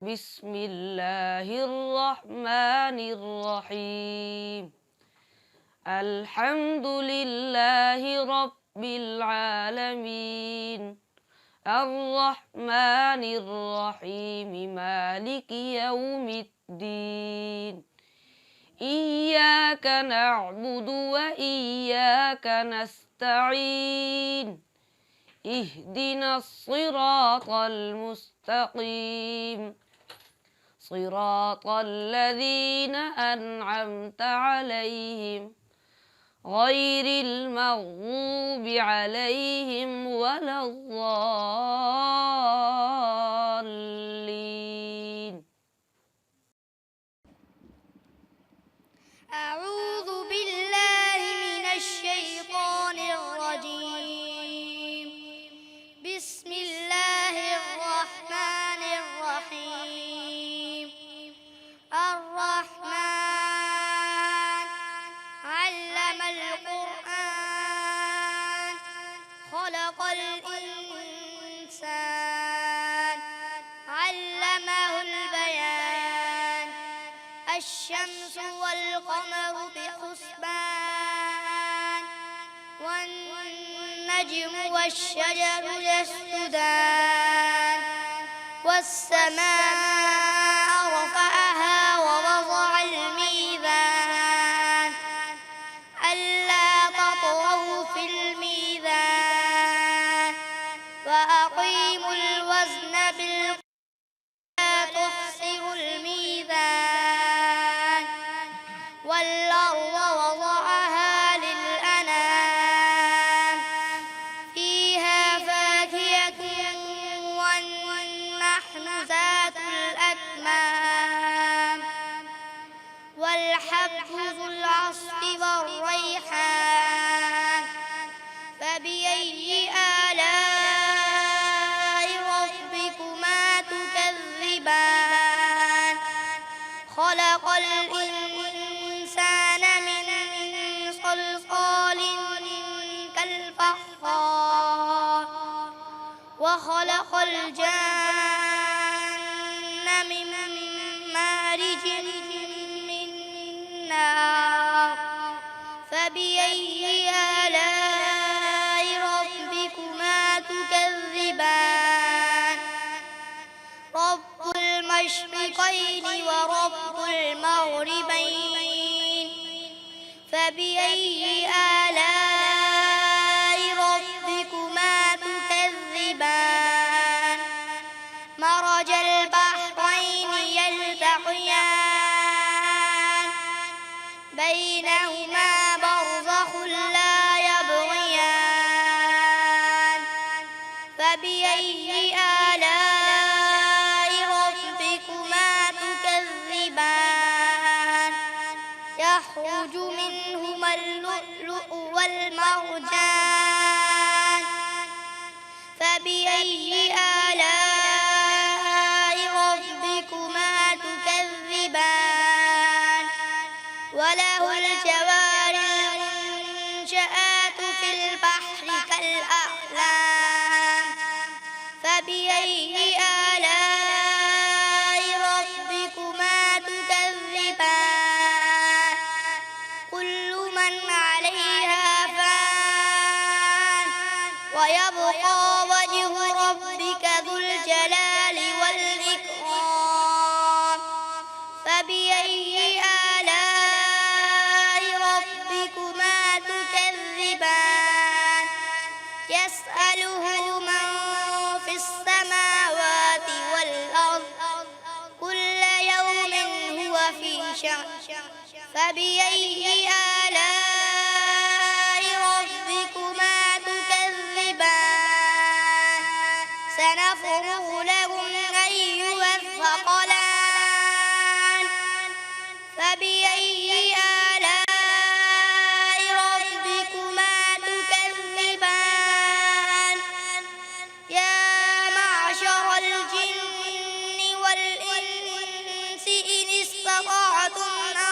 بسم الله الرحمن الرحيم. الحمد لله رب العالمين، الرحمن الرحيم، مالك يوم الدين. إياك نعبد وإياك نستعين، اهدنا الصراط المستقيم، صراط الذين أنعمت عليهم غير المغضوب عليهم ولا الضالين. أعوذ بالله من الشيطان الرجيم. بسم الله الرحمن الرحيم. الرحمن علم القرآن، خلق الإنسان، علمه البيان. الشمس والقمر بحسبان، والنجم والشجر يسجدان. والسماء رفعها ووضع الميزان، ألا تطغوا في الميزان، وأقيموا الوزن بالقسط ولا تخسروا الميزان. والأرض وضعها للأنام، فيها فاكهة والنخل ذات الأكمام، والحب ذو العصف والريحان. فبأي آلاء ربكما تكذبان؟ خلق الإنسان من صلصال كالفخار، وخلق الجن من مارج من نار. فبأي آلاء ربكما تكذبان؟ رب المشرقين ورب المغربين. فبأي آلاء ربكما تكذبان؟ مرج البحرين يلتقيان، بينهما برزخ لا يبغيان. فبأي آلاء ربكما تكذبان؟ يخرج منهما اللؤلؤ والمرجان. فبأي آلاء ربكما تكذبان؟ وله الجوار المنشآت في البحر كالأعلام. فبأي آلاء ربكما تكذبان؟ كل من عليها فان، ويبقى وجه ربك ذو الجلال والإكرام. فبأي آلاء ربكما تكذبان؟ يسأله من في السماوات والأرض، كل يوم هو في شأن. فبأي آلاء ربكما تكذبان؟ سنفرغ لكم أيها الثقلان. فبأي آلاء ربكما تكذبان؟ يا معشر الجن والإنس إن استطعتم أن